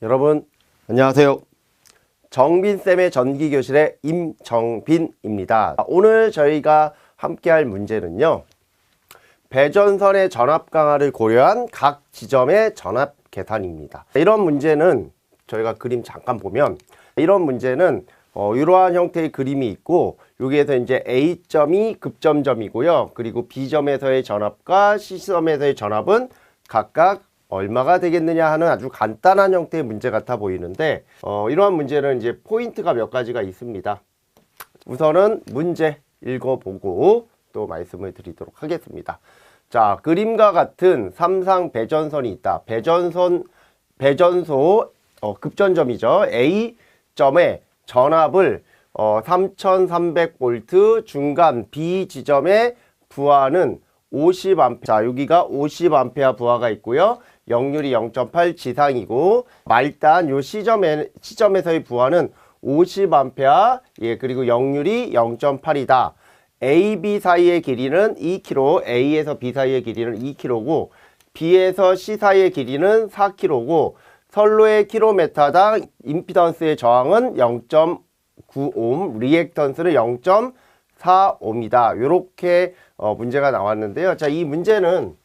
여러분 안녕하세요. 정빈쌤의 전기교실의 임정빈입니다. 오늘 저희가 함께 할 문제는요, 배전선의 전압 강화를 고려한 각 지점의 전압 계산입니다. 이런 문제는 저희가 그림 잠깐 보면, 이런 문제는 이러한 형태의 그림이 있고, 여기에서 이제 A점이 급점점이고요, 그리고 B점에서의 전압과 C점에서의 전압은 각각 얼마가 되겠느냐 하는 아주 간단한 형태의 문제 같아 보이는데, 이러한 문제는 이제 포인트가 몇 가지가 있습니다. 우선은 문제 읽어보고 또 말씀을 드리도록 하겠습니다. 자, 그림과 같은 삼상 배전선이 있다. 배전소 급전점이죠. A점의 전압을 3300V, 중간 B 지점의 부하는 50A. 자, 여기가 50A 부하가 있고요. 역률이 0.8 지상이고, 말단 요 시점에서의 부하는 50A, 예, 그리고 역률이 0.8이다. A, B 사이의 길이는 2km, A에서 B 사이의 길이는 2km고, B에서 C 사이의 길이는 4km고, 선로의 킬로미터당 임피던스의 저항은 0.9옴, 리액턴스는 0.4옴이다. 이렇게 문제가 나왔는데요. 자, 이 문제는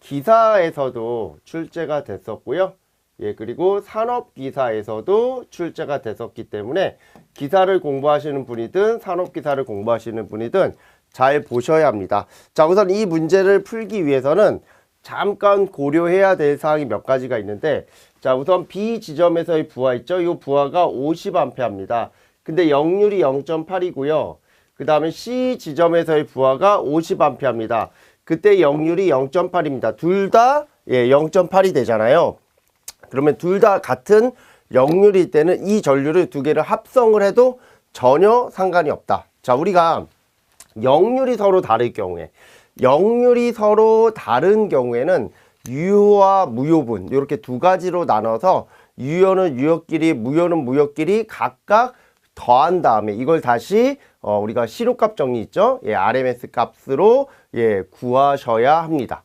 기사에서도 출제가 됐었고요. 예, 그리고 산업기사에서도 출제가 됐었기 때문에 기사를 공부하시는 분이든 산업기사를 공부하시는 분이든 잘 보셔야 합니다. 자, 우선 이 문제를 풀기 위해서는 잠깐 고려해야 될 사항이 몇 가지가 있는데, 자, 우선 B 지점에서의 부하 있죠? 이 부하가 50A입니다. 근데 역률이 0.8이고요. 그 다음에 C 지점에서의 부하가 50A입니다. 그때 역률이 0.8입니다. 둘 다 0.8이 되잖아요. 그러면 둘 다 같은 역률일 때는 이 전류를 두 개를 합성을 해도 전혀 상관이 없다. 자, 우리가 역률이 서로 다른 경우에는 유효와 무효분 이렇게 두 가지로 나눠서 유효는 유효끼리, 무효는 무효끼리 각각 더한 다음에 이걸 다시 우리가 시료값 정리 있죠? 예, RMS 값으로 구하셔야 합니다.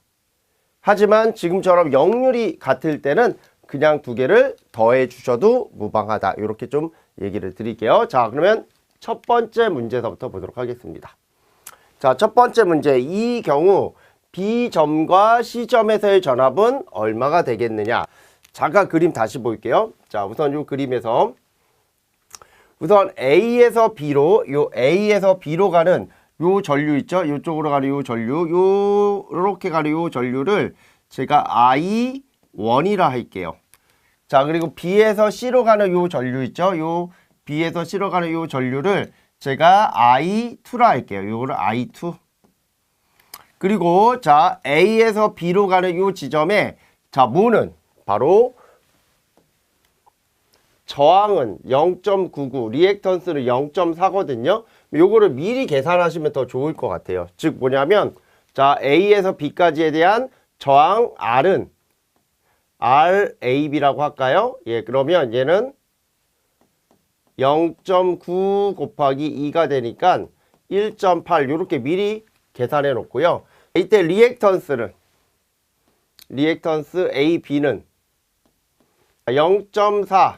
하지만 지금처럼 역률이 같을 때는 그냥 두 개를 더해 주셔도 무방하다. 이렇게 좀 얘기를 드릴게요. 자, 그러면 첫 번째 문제서부터 보도록 하겠습니다. 자, 첫 번째 문제. 이 경우 B점과 C점에서의 전압은 얼마가 되겠느냐. 잠깐 그림 다시 볼게요. 자, 우선 이 그림에서 우선 A에서 B로 가는 요 전류 있죠? 이쪽으로 가는 요 전류, 요렇게 가는 요 전류를 제가 I1이라 할게요. 자, 그리고 B에서 C로 가는 요 전류 있죠? 요 B에서 C로 가는 요 전류를 제가 I2라 할게요. 요거를 I2. 그리고 자, A에서 B로 가는 요 지점에 자, 뭐는 바로 저항은 0.99, 리액턴스는 0.4거든요. 요거를 미리 계산하시면 더 좋을 것 같아요. 즉 뭐냐면, 자, A에서 B까지에 대한 저항 R은 RAB라고 할까요? 예, 그러면 얘는 0.9 곱하기 2가 되니까 1.8 요렇게 미리 계산해 놓고요. 이때 리액턴스 AB는 0.4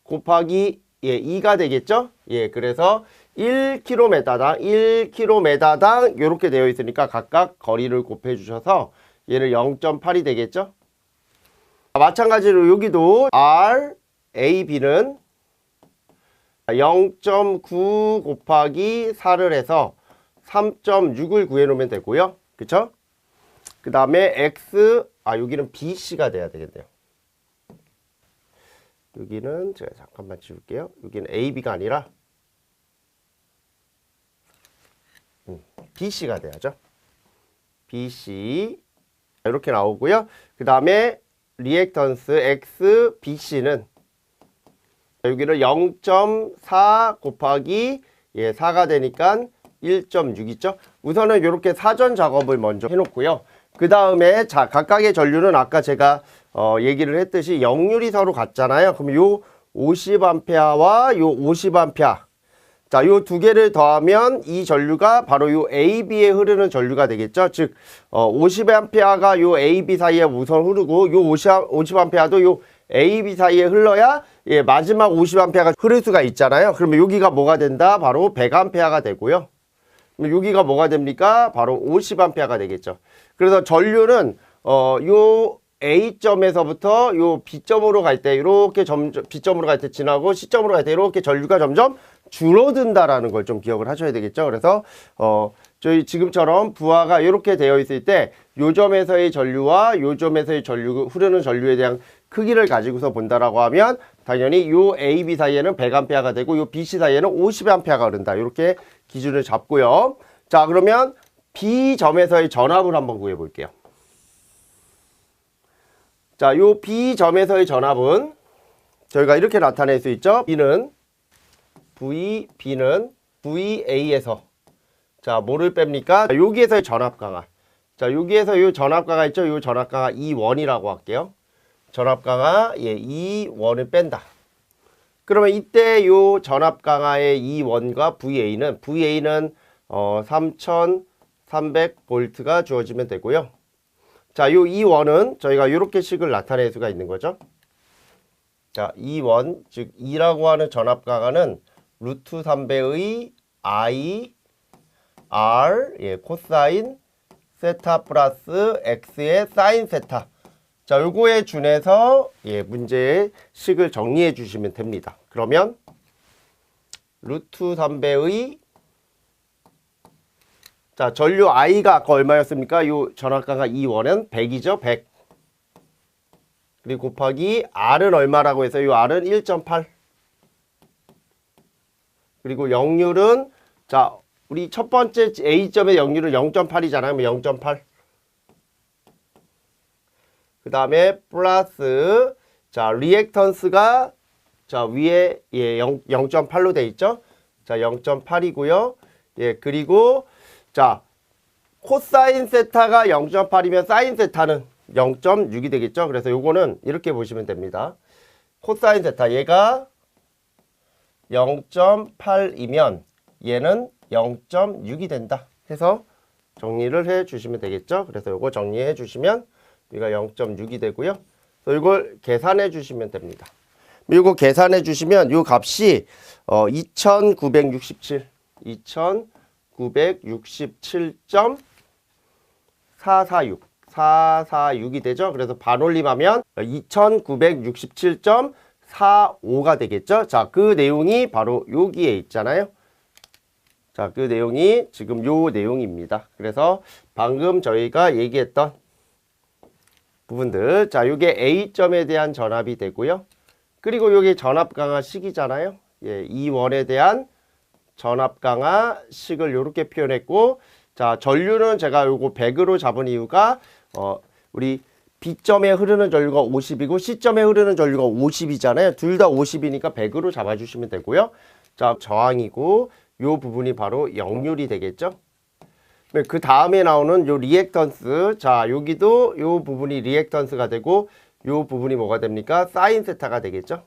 곱하기 2가 되겠죠? 예, 그래서 1km당 이렇게 되어 있으니까 각각 거리를 곱해 주셔서 얘를 0.8이 되겠죠? 마찬가지로 여기도 RAB는 0.9 곱하기 4를 해서 3.6을 구해 놓으면 되고요. 그쵸? 그 다음에 여기는 BC가 돼야 되겠네요. 여기는 제가 잠깐만 지울게요. 여기는 AB가 아니라 BC가 돼야죠. BC 이렇게 나오고요. 그 다음에 리액턴스 XBC는 여기를 0.4 곱하기 4가 되니까 1.6 있죠. 우선은 이렇게 사전 작업을 먼저 해놓고요. 그 다음에 자, 각각의 전류는 아까 제가 얘기를 했듯이 역률이 서로 같잖아요. 그럼 요 50A와 요 50A, 자, 요 두 개를 더하면 이 전류가 바로 요 AB에 흐르는 전류가 되겠죠. 즉 50A가 요 AB 사이에 우선 흐르고 요 50A도 요 A, B 사이에 흘러야 예, 마지막 50A가 흐를 수가 있잖아요. 그러면 여기가 뭐가 된다? 바로 100A가 되고요. 그럼 여기가 뭐가 됩니까? 바로 50A가 되겠죠. 그래서 전류는 요 A점에서부터 요 B점으로 갈 때 이렇게 B점으로 갈 때 지나고 C점으로 갈 때 이렇게 전류가 점점 줄어든다라는 걸 좀 기억을 하셔야 되겠죠. 그래서 저희 지금처럼 부하가 이렇게 되어 있을 때 요 점에서의 전류와 요 점에서의 전류 흐르는 전류에 대한 크기를 가지고서 본다라고 하면 당연히 요 A, B 사이에는 100A가 되고 요 B, C 사이에는 50A가 흐른다. 이렇게 기준을 잡고요. 자, 그러면 B점에서의 전압을 한번 구해 볼게요. 자, 요 B점에서의 전압은 저희가 이렇게 나타낼 수 있죠. B는 VA에서 자, 뭐를 뺍니까? 여기에서의 전압 강화. 자, 여기에서 요 전압 강화 있죠? 요 전압 강화 E1이라고 할게요. 전압 강화 예, E1을 뺀다. 그러면 이때 요 전압 강화의 E1과 VA는 3300V가 주어지면 되고요. 자, 요 E1은 저희가 이렇게 식을 나타낼 수가 있는 거죠. 자, E1, 즉 E라고 하는 전압 강화는 루트 3배의 I, R, 예, 코사인 세타 플러스 X의 사인 세타. 자, 요거에 준해서 예, 문제의 식을 정리해 주시면 됩니다. 그러면 루트 3배의 자, 전류 I가 아까 얼마였습니까? 요 전압강화 E1은 100이죠. 100. 그리고 곱하기 R은 얼마라고 해서 요 R은 1.8. 그리고 역률은 자, 우리 첫 번째 A점의 역률은 0.8이잖아요. 0.8. 그 다음에 플러스 자, 리액턴스가 자, 위에 예, 0.8로 돼 있죠. 자, 0.8이고요. 예, 그리고 자, 코사인 세타가 0.8이면 사인 세타는 0.6이 되겠죠. 그래서 요거는 이렇게 보시면 됩니다. 코사인 세타 얘가 0.8이면 얘는 0.6이 된다 해서 정리를 해 주시면 되겠죠. 그래서 요거 정리해 주시면 여기가 0.6이 되고요. 그래서 이걸 계산해 주시면 됩니다. 이거 계산해 주시면 요 값이 2967.446이 되죠. 그래서 반올림하면 2967.45가 되겠죠. 자, 그 내용이 바로 여기에 있잖아요. 자, 그 내용이 지금 요 내용입니다. 그래서 방금 저희가 얘기했던 부분들, 자, 요게 A점에 대한 전압이 되고요. 그리고 요게 전압 강화 식이잖아요. 예, E1에 대한 전압 강화 식을 요렇게 표현했고, 자, 전류는 제가 요거 100으로 잡은 이유가 우리 B점에 흐르는 전류가 50이고 C점에 흐르는 전류가 50이잖아요. 둘 다 50이니까 100으로 잡아주시면 되고요. 자, 저항이고 요 부분이 바로 역률이 되겠죠. 그 다음에 나오는 요 리액턴스. 자, 여기도 요 부분이 리액턴스가 되고 요 부분이 뭐가 됩니까? 사인 세타가 되겠죠.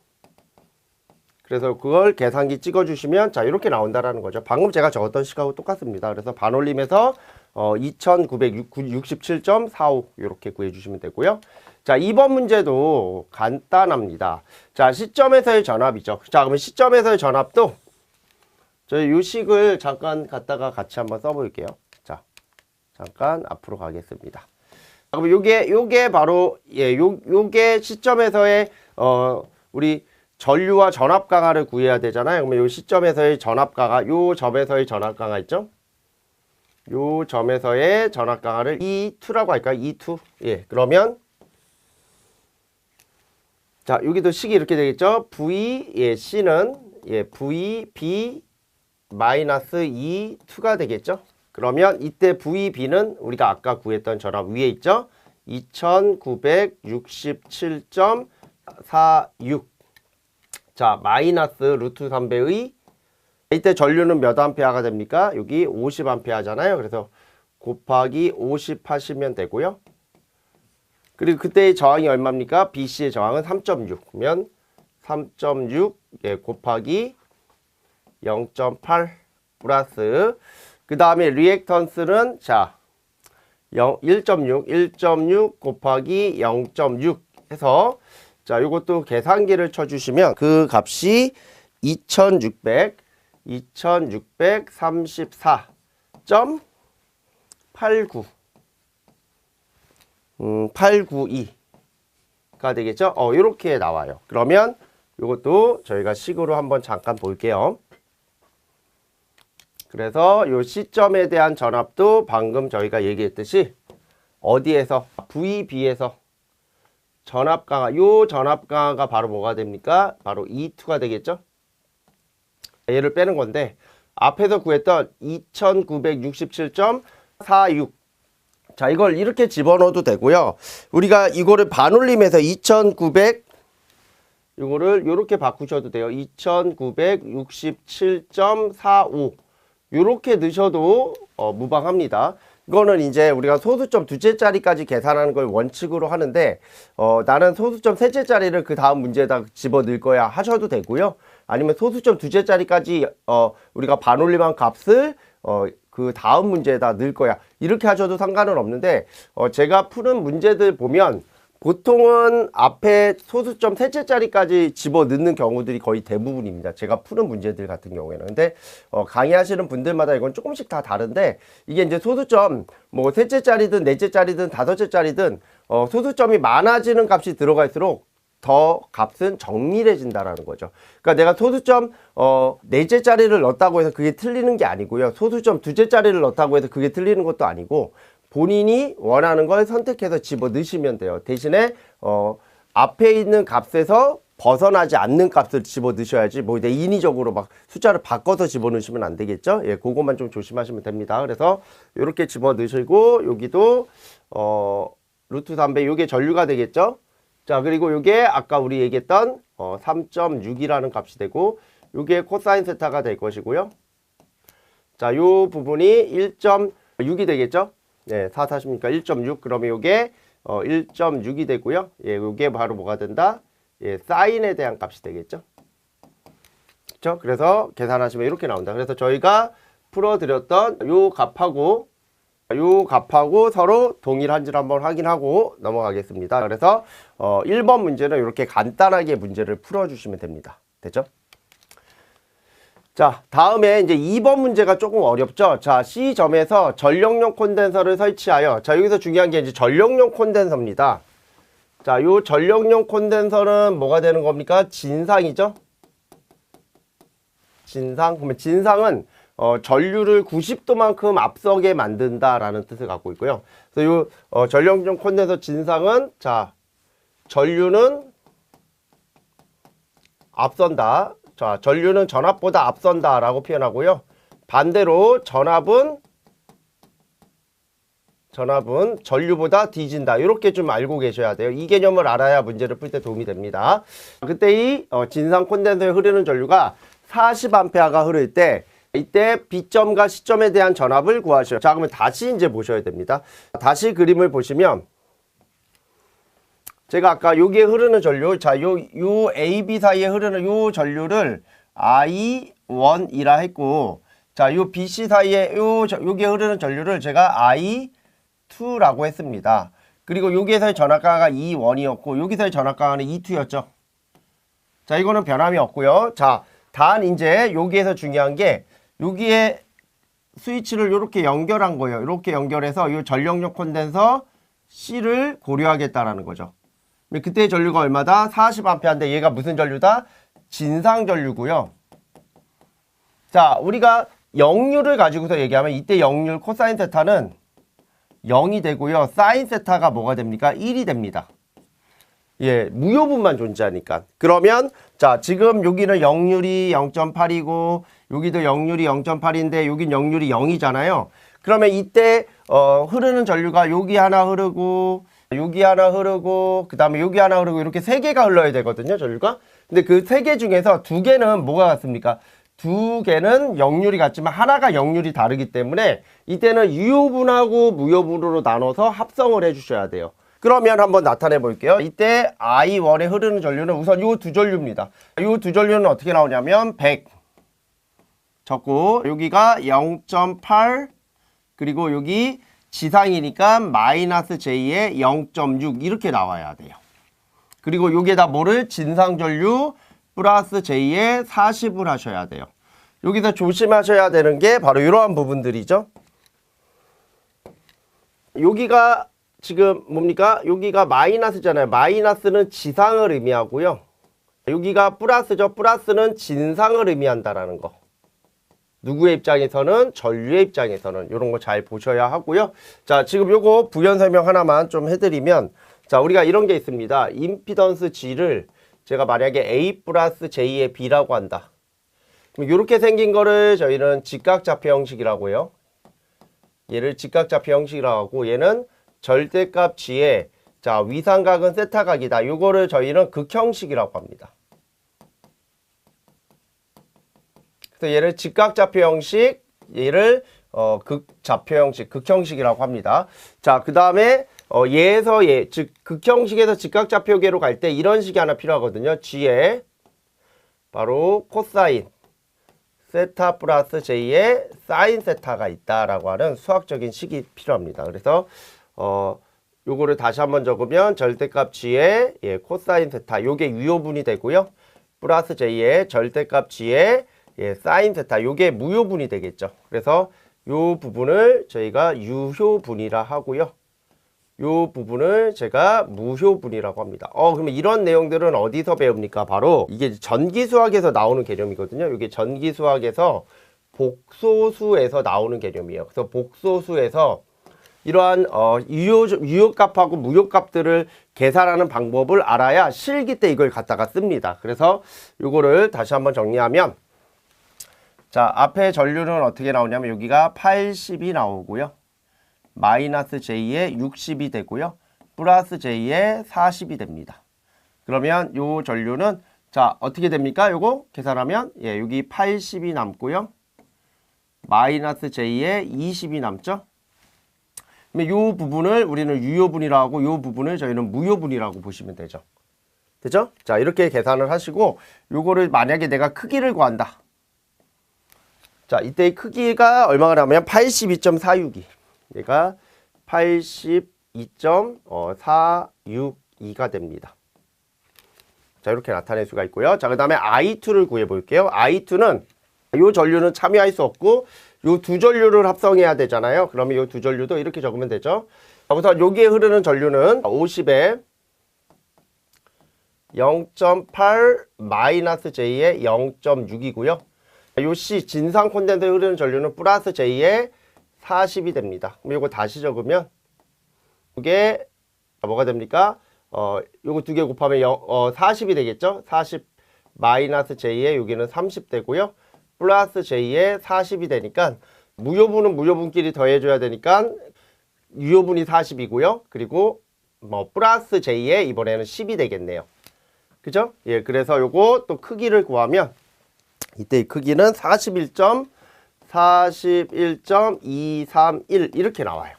그래서 그걸 계산기 찍어주시면 자, 이렇게 나온다라는 거죠. 방금 제가 적었던 식하고 똑같습니다. 그래서 반올림해서 2967.45 이렇게 구해주시면 되고요. 자, 2번 문제도 간단합니다. 자, 시점에서의 전압이죠. 자, 그러면 시점에서의 전압도 저희 요 식을 잠깐 갖다가 같이 한번 써볼게요. 자, 잠깐 앞으로 가겠습니다. 그럼 요게 바로 예, 요게 시점에서의 우리 전류와 전압 강화를 구해야 되잖아요. 그러면 요 시점에서의 전압 강화, 요 점에서의 전압 강화 있죠? 요 점에서의 전압 강화를 E2라고 할까요? E2. 예, 그러면 자, 여기도 식이 이렇게 되겠죠? V, 예, C는 예, VB 마이너스 E2가 되겠죠? 그러면 이때 VB는 우리가 아까 구했던 전압 위에 있죠? 2967.46. 자, 마이너스 루트 3배의 이때 전류는 몇 암페어가 됩니까? 여기 50암페어잖아요. 그래서 곱하기 50 하시면 되고요. 그리고 그때의 저항이 얼마입니까? BC의 저항은 3.6. 그러면 3.6 예, 곱하기 0.8 플러스 그 다음에 리액턴스는 자 1.6 곱하기 0.6 해서 자, 요것도 계산기를 쳐주시면 그 값이 2634.89 892가 되겠죠? 이렇게 나와요. 그러면 요것도 저희가 식으로 한번 잠깐 볼게요. 그래서 요 시점에 대한 전압도 방금 저희가 얘기했듯이 어디에서? VB에서 전압 강화, 요 전압 강화가 바로 뭐가 됩니까? 바로 E2가 되겠죠? 얘를 빼는 건데 앞에서 구했던 2967.46. 자, 이걸 이렇게 집어넣어도 되고요. 우리가 이거를 반올림해서 2900 이거를 이렇게 바꾸셔도 돼요. 2967.45 이렇게 넣으셔도 무방합니다. 이거는 이제 우리가 소수점 두째 자리까지 계산하는 걸 원칙으로 하는데 나는 소수점 셋째 자리를 그 다음 문제에다 집어 넣을 거야 하셔도 되고요. 아니면 소수점 두째 자리까지 우리가 반올림한 값을 그 다음 문제에다 넣을 거야 이렇게 하셔도 상관은 없는데 제가 푸는 문제들 보면 보통은 앞에 소수점 셋째 자리까지 집어 넣는 경우들이 거의 대부분입니다. 제가 푸는 문제들 같은 경우에는. 근데 강의하시는 분들마다 이건 조금씩 다 다른데 이게 이제 소수점 뭐 셋째 자리든 넷째 자리든 다섯째 자리든 소수점이 많아지는 값이 들어갈수록 더 값은 정밀해진다라는 거죠. 그러니까 내가 소수점 넷째 자리를 넣었다고 해서 그게 틀리는 게 아니고요. 소수점 두째 자리를 넣었다고 해서 그게 틀리는 것도 아니고 본인이 원하는 걸 선택해서 집어 넣으시면 돼요. 대신에 앞에 있는 값에서 벗어나지 않는 값을 집어 넣으셔야지 뭐 인위적으로 막 숫자를 바꿔서 집어 넣으시면 안 되겠죠. 예, 그것만 좀 조심하시면 됩니다. 그래서 이렇게 집어 넣으시고 여기도 루트 3배 요게 전류가 되겠죠. 자, 그리고 요게 아까 우리 얘기했던 3.6이라는 값이 되고 요게 코사인 세타가 될 것이고요. 자, 요 부분이 1.6이 되겠죠. 네, 4, 40이니까 1.6. 그러면 요게 1.6이 되고요. 예, 요게 바로 뭐가 된다? 예, 사인에 대한 값이 되겠죠. 그렇죠? 그래서 계산하시면 이렇게 나온다. 그래서 저희가 풀어드렸던 요 값하고 서로 동일한지를 한번 확인하고 넘어가겠습니다. 그래서 1번 문제는 이렇게 간단하게 문제를 풀어주시면 됩니다. 됐죠? 자, 다음에 이제 2번 문제가 조금 어렵죠? 자, C점에서 전력용 콘덴서를 설치하여, 자, 여기서 중요한 게 이제 전력용 콘덴서입니다. 자, 요 전력용 콘덴서는 뭐가 되는 겁니까? 진상이죠? 진상. 그러면 진상은 전류를 90도만큼 앞서게 만든다라는 뜻을 갖고 있고요. 그래서 요 전력용 콘덴서 진상은, 자, 전류는 앞선다. 자, 전류는 전압보다 앞선다 라고 표현하고요. 반대로 전압은 전류보다 뒤진다. 이렇게 좀 알고 계셔야 돼요. 이 개념을 알아야 문제를 풀 때 도움이 됩니다. 그때 이 진상 콘덴서에 흐르는 전류가 40A가 흐를 때 이때 B점과 C점에 대한 전압을 구하셔요. 자, 그러면 다시 이제 보셔야 됩니다. 다시 그림을 보시면 제가 아까 여기에 흐르는 전류, 자, 요 AB 사이에 흐르는 요 전류를 I1이라 했고, 자, 요 BC 사이에 여기에 흐르는 전류를 제가 I2라고 했습니다. 그리고 여기에서의 전압강화가 E1이었고, 여기서의 전압강화는 E2였죠. 자, 이거는 변함이 없고요. 자, 단 이제 여기에서 중요한 게 여기에 스위치를 이렇게 연결한 거예요. 이렇게 연결해서 이 전력용 콘덴서 C를 고려하겠다라는 거죠. 그때의 전류가 얼마다? 40A인데 얘가 무슨 전류다? 진상 전류고요. 자, 우리가 역률을 가지고서 얘기하면 이때 역률 코사인 세타는 0이 되고요. 사인 세타가 뭐가 됩니까? 1이 됩니다. 예, 무효분만 존재하니까. 그러면 자, 지금 여기는 역률이 0.8이고 여기도 역률이 0.8인데 여긴 역률이 0이잖아요. 그러면 이때 흐르는 전류가 여기 하나 흐르고 여기 하나 흐르고 그 다음에 여기 하나 흐르고 이렇게 세 개가 흘러야 되거든요, 전류가. 근데 그 세 개 중에서 두 개는 뭐가 같습니까? 두 개는 역률이 같지만 하나가 역률이 다르기 때문에 이때는 유효분하고 무효분으로 나눠서 합성을 해주셔야 돼요. 그러면 한번 나타내 볼게요. 이때 I1에 흐르는 전류는 우선 이 두 전류입니다. 이 두 전류는 어떻게 나오냐면 100 적고 여기가 0.8 그리고 여기 지상이니까 마이너스 J에 0.6 이렇게 나와야 돼요. 그리고 여기에다 뭐를 진상전류 플러스 J에 40을 하셔야 돼요. 여기서 조심하셔야 되는 게 바로 이러한 부분들이죠. 여기가 지금 뭡니까? 여기가 마이너스잖아요. 마이너스는 지상을 의미하고요. 여기가 플러스죠. 플러스는 진상을 의미한다라는 거. 누구의 입장에서는, 전류의 입장에서는 이런 거 잘 보셔야 하고요. 자, 지금 요거 부연 설명 하나만 좀 해드리면, 자, 우리가 이런 게 있습니다. 임피던스 G를 제가 만약에 A 플러스 J의 B라고 한다. 그럼 이렇게 생긴 거를 저희는 직각좌표 형식이라고 해요. 얘를 직각좌표 형식이라고 하고, 얘는 절대값 G에, 자, 위상각은 세타각이다. 요거를 저희는 극형식이라고 합니다. 그래서 얘를 직각좌표 형식, 얘를 극좌표 형식, 극형식이라고 합니다. 자, 그 다음에 얘에서 얘, 즉 극형식에서 직각좌표계로 갈 때 이런 식이 하나 필요하거든요. G에 바로 코사인 세타 플러스 J에 사인 세타가 있다라고 하는 수학적인 식이 필요합니다. 그래서 요거를 다시 한번 적으면 절대값 G에 예, 코사인 세타, 요게 유효분이 되고요. 플러스 J에 절대값 G에 예, 사인 세타, 요게 무효분이 되겠죠. 그래서 요 부분을 저희가 유효분이라 하고요. 요 부분을 제가 무효분이라고 합니다. 그러면 이런 내용들은 어디서 배웁니까? 바로 이게 전기수학에서 나오는 개념이거든요. 이게 전기수학에서 복소수에서 나오는 개념이에요. 그래서 복소수에서 이러한 유효값하고 무효값들을 계산하는 방법을 알아야 실기 때 이걸 갖다가 씁니다. 그래서 요거를 다시 한번 정리하면, 자, 앞에 전류는 어떻게 나오냐면 여기가 80이 나오고요. 마이너스 J에 60이 되고요. 플러스 J에 40이 됩니다. 그러면 요 전류는 자, 어떻게 됩니까? 요거 계산하면 예, 여기 80이 남고요. 마이너스 J에 20이 남죠. 그러면 요 부분을 우리는 유효분이라고 하고 요 부분을 저희는 무효분이라고 보시면 되죠. 되죠? 자, 이렇게 계산을 하시고 요거를 만약에 내가 크기를 구한다. 자, 이때의 크기가 얼마가 나오면 82.462. 얘가 82.462가 됩니다. 자, 이렇게 나타낼 수가 있고요. 자, 그 다음에 I2를 구해 볼게요. I2는 요 전류는 참여할 수 없고 요 두 전류를 합성해야 되잖아요. 그러면 요 두 전류도 이렇게 적으면 되죠. 자, 우선 여기에 흐르는 전류는 50에 0.8 마이너스 J에 0.6이고요. 요 C 진상 콘덴서에 흐르는 전류는 플러스 J에 40이 됩니다. 그럼 요거 다시 적으면 이게 뭐가 됩니까? 요거 두 개 곱하면 40이 되겠죠? 40 마이너스 J에 여기는 30 되고요. 플러스 J에 40이 되니까 무효분은 무효분끼리 더해줘야 되니까 유효분이 40이고요. 그리고 뭐 플러스 J에 이번에는 10이 되겠네요. 그죠? 예, 그래서 요거 또 크기를 구하면 이때의 크기는 41.231 이렇게 나와요.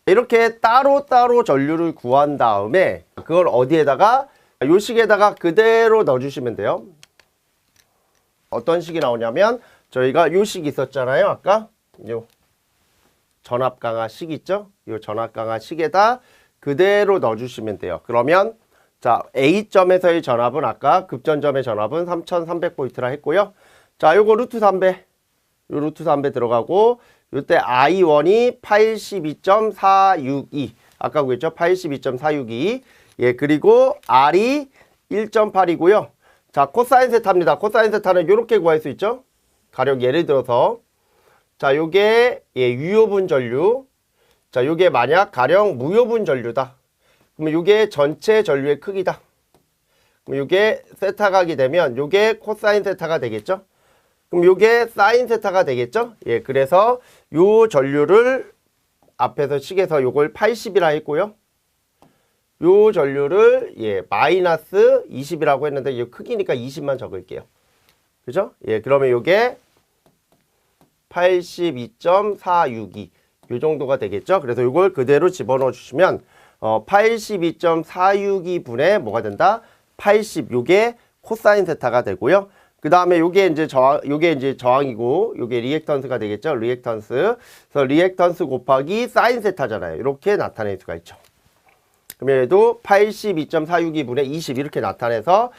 이렇게 따로따로 전류를 구한 다음에 그걸 어디에다가 요 식에다가 그대로 넣어주시면 돼요. 어떤 식이 나오냐면 저희가 요 식 있었잖아요. 아까 요 전압강화 식 있죠? 요 전압강화 식에다 그대로 넣어주시면 돼요. 그러면 자, A점에서의 전압은 아까 급전점의 전압은 3300V라 했고요. 자, 요거 루트 3배. 요 루트 3배 들어가고 요때 I1이 82.462. 아까 그랬죠? 82.462. 예, 그리고 R이 1.8이고요. 자, 코사인 세타입니다. 코사인 세타는 요렇게 구할 수 있죠? 가령 예를 들어서 자, 요게 예, 유효분 전류. 자, 요게 만약 가령 무효분 전류다. 그러면 요게 전체 전류의 크기다. 그럼 요게 세타각이 되면 요게 코사인 세타가 되겠죠? 그럼 요게 사인 세타가 되겠죠? 예, 그래서 요 전류를 앞에서 식에서 요걸 80이라 했고요. 요 전류를 예, 마이너스 20이라고 했는데 이 크기니까 20만 적을게요. 그죠? 예, 그러면 요게 82.462 요 정도가 되겠죠? 그래서 요걸 그대로 집어넣어 주시면 82.462분의 뭐가 된다? 80 요게 코사인 세타가 되고요. 그 다음에 요게 이제 저항이고 요게 리액턴스가 되겠죠. 리액턴스. 그래서 리액턴스 곱하기 사인 세타잖아요. 이렇게 나타낼 수가 있죠. 그러면 얘도 82.462분의 20 이렇게 나타내서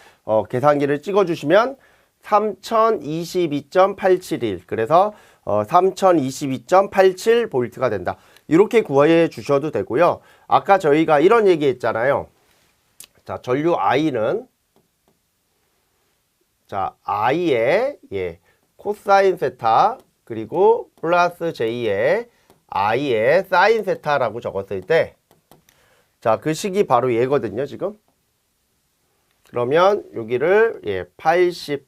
계산기를 찍어주시면 3022.871 그래서 3022.87V가 된다. 이렇게 구해 주셔도 되고요. 아까 저희가 이런 얘기 했잖아요. 자, 전류 I는 자, I의 코사인 세타 그리고 플러스 J의 I의 사인 세타라고 적었을 때 자, 그 식이 바로 얘거든요, 지금. 그러면 여기를 80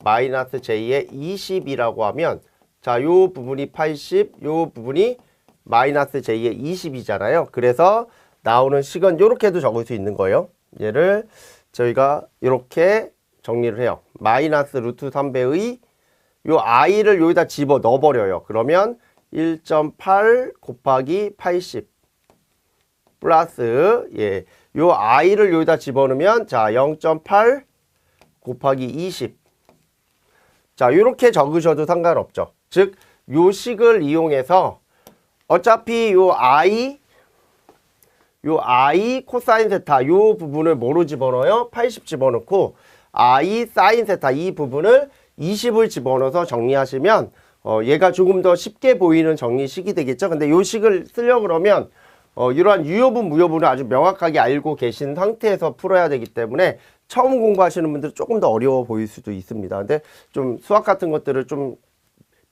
마이너스 J의 20이라고 하면 자, 요 부분이 80, 요 부분이 마이너스 J의 20이잖아요. 그래서 나오는 식은 요렇게도 적을 수 있는 거예요. 얘를 저희가 이렇게 정리를 해요. 마이너스 루트 3배의 요 I를 여기다 집어 넣어버려요. 그러면 1.8 곱하기 80 플러스 요 I를 여기다 집어넣으면 자 0.8 곱하기 20 자 요렇게 적으셔도 상관없죠. 즉 요 식을 이용해서 어차피 요 I 코사인 세타 요 부분을 뭐로 집어넣어요? 80 집어넣고 I 사인 세타 이 부분을 20을 집어넣어서 정리하시면 얘가 조금 더 쉽게 보이는 정리식이 되겠죠. 근데 요 식을 쓰려고 그러면 이러한 유효분, 무효분을 아주 명확하게 알고 계신 상태에서 풀어야 되기 때문에 처음 공부하시는 분들은 조금 더 어려워 보일 수도 있습니다. 근데 좀 수학 같은 것들을 좀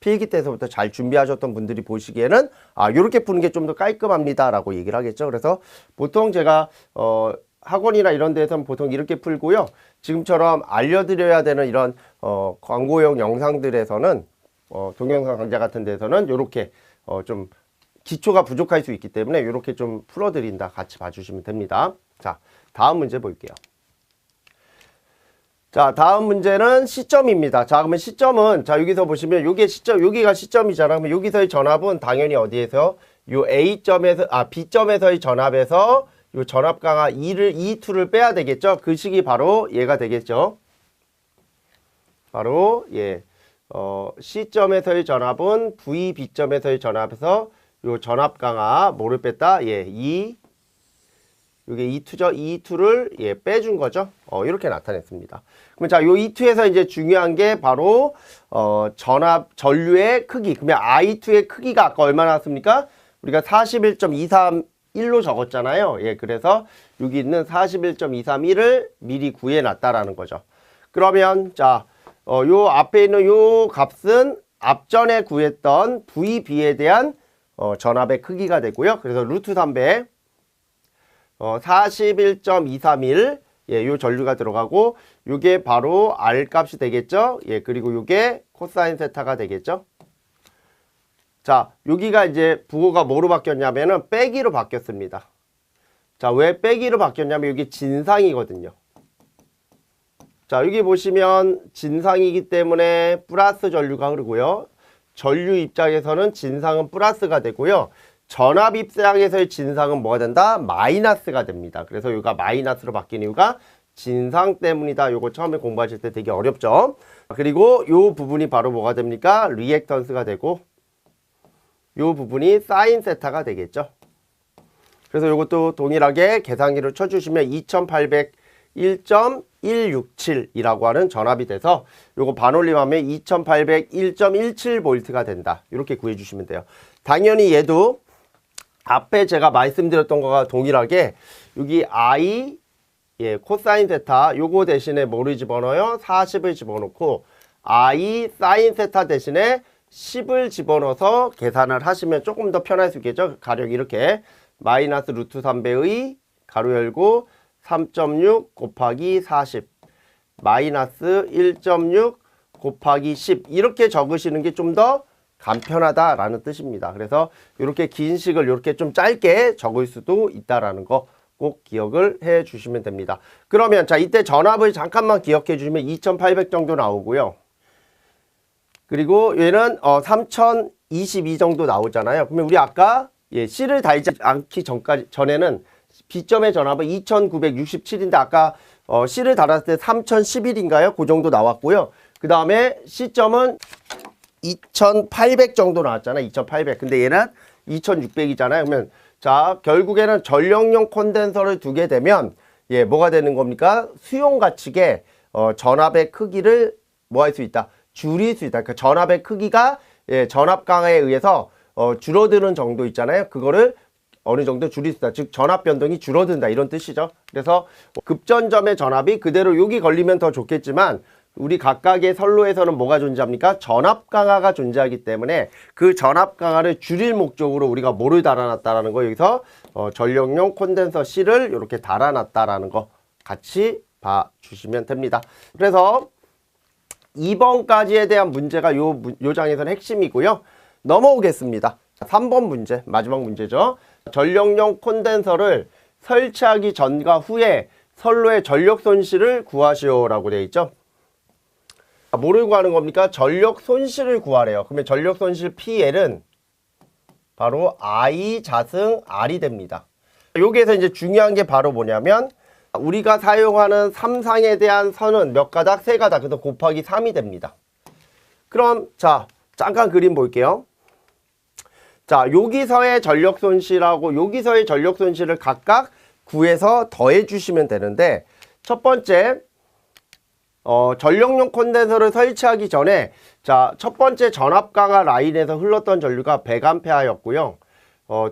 필기 때서부터 잘 준비하셨던 분들이 보시기에는 요렇게 푸는 게 좀 더 깔끔합니다 라고 얘기를 하겠죠. 그래서 보통 제가 학원이나 이런 데서는 보통 이렇게 풀고요. 지금처럼 알려드려야 되는 이런 광고용 영상들에서는 동영상 강좌 같은 데서는 요렇게 좀 기초가 부족할 수 있기 때문에 이렇게 좀 풀어드린다. 같이 봐주시면 됩니다. 자, 다음 문제 볼게요. 자, 다음 문제는 시점입니다. 자, 그러면 시점은, 자, 여기서 보시면, 요게 시점, 여기가 시점이잖아. 그러면 여기서의 전압은 당연히 어디에서? 요 A점에서, B점에서의 전압에서 요 전압 강하 E2를 빼야 되겠죠? 그 식이 바로 얘가 되겠죠? 바로, C점에서의 전압은 B점에서의 전압에서 요 전압 강하, 뭐를 뺐다? 요게 E2죠? E2를 빼준 거죠? 이렇게 나타냈습니다. 그럼 자, 요 E2에서 이제 중요한 게 바로, 전류의 크기. 그러면 I2의 크기가 아까 얼마 나왔습니까? 우리가 41.231로 적었잖아요. 그래서 여기 있는 41.231을 미리 구해놨다라는 거죠. 그러면, 자, 요 앞에 있는 요 값은 앞전에 구했던 VB에 대한 전압의 크기가 되고요. 그래서 루트 3배 41.231 요 전류가 들어가고 요게 바로 R 값이 되겠죠. 그리고 요게 코사인 세타가 되겠죠. 자, 여기가 이제 부호가 뭐로 바뀌었냐면은 빼기로 바뀌었습니다. 자, 왜 빼기로 바뀌었냐면 여기 진상이거든요. 자, 여기 보시면 진상이기 때문에 플러스 전류가 흐르고요. 전류 입장에서는 진상은 플러스가 되고요. 전압 입장에서의 진상은 뭐가 된다? 마이너스가 됩니다. 그래서 여기가 마이너스로 바뀐 이유가 진상 때문이다. 요거 처음에 공부하실 때 되게 어렵죠. 그리고 요 부분이 바로 뭐가 됩니까? 리액턴스가 되고 요 부분이 사인 세타가 되겠죠. 그래서 요것도 동일하게 계산기로 쳐주시면 2801.167이라고 하는 전압이 돼서 요거 반올림하면 2801.17V가 된다. 이렇게 구해주시면 돼요. 당연히 얘도 앞에 제가 말씀드렸던 거가 동일하게 여기 I 코사인 세타 요거 대신에 뭐를 집어넣어요? 40을 집어넣고 I 사인 세타 대신에 10을 집어넣어서 계산을 하시면 조금 더 편할 수 있겠죠. 가령 이렇게 마이너스 루트 3배의 가로 열고 3.6 곱하기 40 마이너스 1.6 곱하기 10 이렇게 적으시는 게 좀 더 간편하다라는 뜻입니다. 그래서 이렇게 긴 식을 이렇게 좀 짧게 적을 수도 있다라는 거 꼭 기억을 해 주시면 됩니다. 그러면 자 이때 전압을 잠깐만 기억해 주시면 2800 정도 나오고요. 그리고 얘는 3022 정도 나오잖아요. 그러면 우리 아까 C를 달지 않기 전에는 B점의 전압은 2967인데 아까 C를 달았을 때 3011인가요? 그 정도 나왔고요. 그 다음에 C점은 2800 정도 나왔잖아요. 2800. 근데 얘는 2600이잖아요. 그러면 자, 결국에는 전력용 콘덴서를 두게 되면 뭐가 되는 겁니까? 수용 가치계 전압의 크기를 뭐 할 수 있다? 줄일 수 있다. 그 전압의 크기가 전압 강화에 의해서 줄어드는 정도 있잖아요. 그거를 어느 정도 줄일 수 있다. 즉 전압 변동이 줄어든다 이런 뜻이죠. 그래서 급전점의 전압이 그대로 여기 걸리면 더 좋겠지만 우리 각각의 선로에서는 뭐가 존재합니까? 전압 강화가 존재하기 때문에 그 전압 강화를 줄일 목적으로 우리가 뭐를 달아놨다라는 거 여기서 전력용 콘덴서 C를 이렇게 달아놨다라는 거 같이 봐주시면 됩니다. 그래서 2번까지에 대한 문제가 요 장에서는 핵심이고요. 넘어오겠습니다. 3번 문제, 마지막 문제죠. 전력용 콘덴서를 설치하기 전과 후에 선로의 전력 손실을 구하시오라고 되어 있죠. 뭐를 구하는 겁니까? 전력 손실을 구하래요. 그러면 전력 손실 PL은 바로 I 자승 R이 됩니다. 여기에서 이제 중요한 게 바로 뭐냐면 우리가 사용하는 3상에 대한 선은 몇 가닥? 3가닥. 그래서 곱하기 3이 됩니다. 그럼 자, 잠깐 그림 볼게요. 자, 여기서의 전력 손실하고 여기서의 전력 손실을 각각 구해서 더해 주시면 되는데 첫 번째 전력용 콘덴서를 설치하기 전에 자, 첫 번째 전압 강화 라인에서 흘렀던 전류가 100A였고요.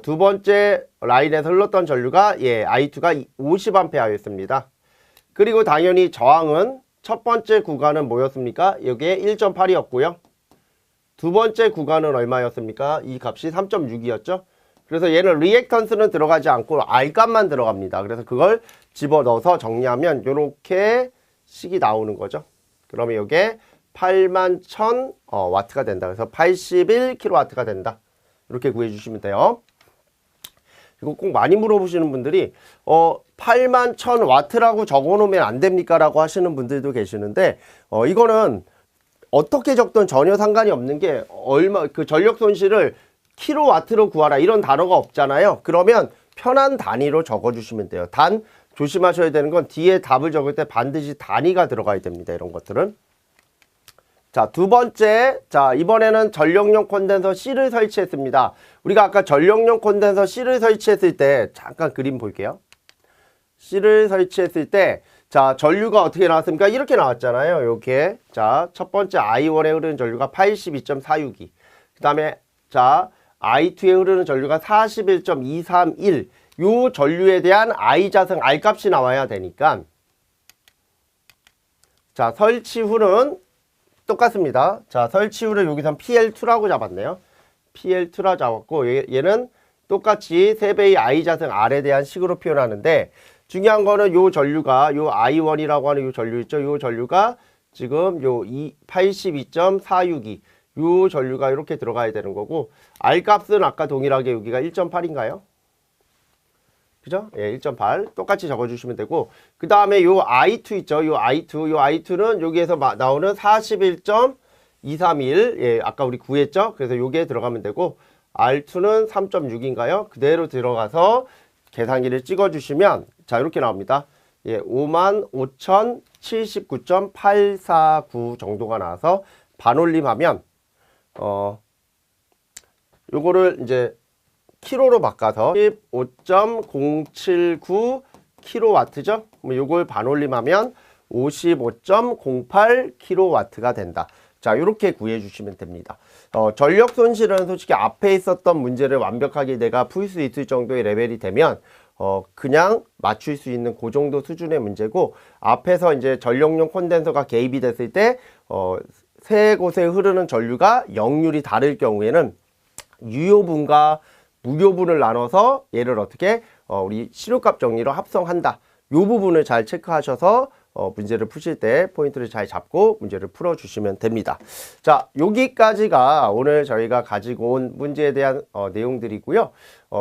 두 번째 라인에서 흘렀던 전류가 I2가 50A였습니다. 그리고 당연히 저항은 첫 번째 구간은 뭐였습니까? 여기에 1.8이었고요. 두 번째 구간은 얼마였습니까? 이 값이 3.6이었죠. 그래서 얘는 리액턴스는 들어가지 않고 R값만 들어갑니다. 그래서 그걸 집어넣어서 정리하면 이렇게 식이 나오는 거죠. 그러면 이게 81,000W가 된다. 그래서 81kW가 된다. 이렇게 구해주시면 돼요. 이거 꼭 많이 물어보시는 분들이 81,000W라고 적어놓으면 안 됩니까? 라고 하시는 분들도 계시는데 이거는 어떻게 적든 전혀 상관이 없는 게 그 전력 손실을 킬로와트로 구하라 이런 단어가 없잖아요. 그러면 편한 단위로 적어주시면 돼요. 단 조심하셔야 되는 건 뒤에 답을 적을 때 반드시 단위가 들어가야 됩니다. 이런 것들은. 자, 두 번째. 자, 이번에는 전력용 콘덴서 C를 설치했습니다. 우리가 아까 전력용 콘덴서 C를 설치했을 때 잠깐 그림 볼게요. C를 설치했을 때 자, 전류가 어떻게 나왔습니까? 이렇게 나왔잖아요. 이렇게. 자, 첫 번째 I1에 흐르는 전류가 82.462. 그 다음에 자, I2에 흐르는 전류가 41.231. 요 전류에 대한 I 자승 R 값이 나와야 되니까 자, 설치 후는 똑같습니다. 자, 설치 후를 여기선 PL2라고 잡았네요. PL2라 잡았고 얘는 똑같이 3배의 I 자승 R에 대한 식으로 표현하는데 중요한 거는 요 전류가 요 I1이라고 하는 요 전류 있죠. 요 전류가 지금 요 82.462 요 전류가 이렇게 들어가야 되는 거고 R 값은 아까 동일하게 여기가 1.8인가요? 그죠? 예, 1.8 똑같이 적어주시면 되고 그 다음에 요 I2 있죠. 요 I2는 여기에서 나오는 41.231 예, 아까 우리 구했죠. 그래서 요게 들어가면 되고 R2는 3.6인가요? 그대로 들어가서 계산기를 찍어주시면 자 이렇게 나옵니다. 예, 55,079.849 정도가 나와서 반올림하면 요거를 이제 키로로 바꿔서 15.079kW죠. 요걸 반올림하면 55.08kW가 된다. 자, 이렇게 구해 주시면 됩니다. 전력 손실은 솔직히 앞에 있었던 문제를 완벽하게 내가 풀 수 있을 정도의 레벨이 되면 그냥 맞출 수 있는 그 정도 수준의 문제고 앞에서 이제 전력용 콘덴서가 개입이 됐을 때 세 곳에 흐르는 전류가 역률이 다를 경우에는 유효분과 무효분을 나눠서 얘를 어떻게 우리 시료값 정리로 합성한다. 이 부분을 잘 체크하셔서 문제를 푸실 때 포인트를 잘 잡고 문제를 풀어주시면 됩니다. 자, 여기까지가 오늘 저희가 가지고 온 문제에 대한 내용들이고요.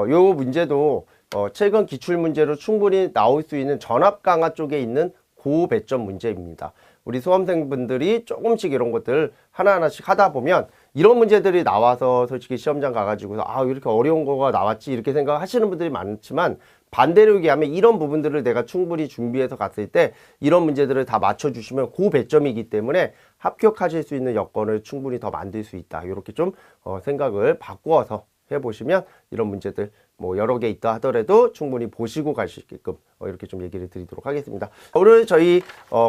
이 문제도 최근 기출문제로 충분히 나올 수 있는 전압 강화 쪽에 있는 고배점 문제입니다. 우리 수험생분들이 조금씩 이런 것들 하나하나씩 하다 보면 이런 문제들이 나와서 솔직히 시험장 가가지고 아 이렇게 어려운 거가 나왔지 이렇게 생각하시는 분들이 많지만 반대로 얘기하면 이런 부분들을 내가 충분히 준비해서 갔을 때 이런 문제들을 다 맞춰주시면 고배점이기 때문에 합격하실 수 있는 여건을 충분히 더 만들 수 있다. 이렇게 좀 생각을 바꾸어서 해보시면 이런 문제들 뭐 여러 개 있다 하더라도 충분히 보시고 갈 수 있게끔 이렇게 좀 얘기를 드리도록 하겠습니다. 오늘 저희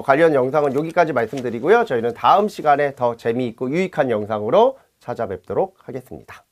관련 영상은 여기까지 말씀드리고요. 저희는 다음 시간에 더 재미있고 유익한 영상으로 찾아뵙도록 하겠습니다.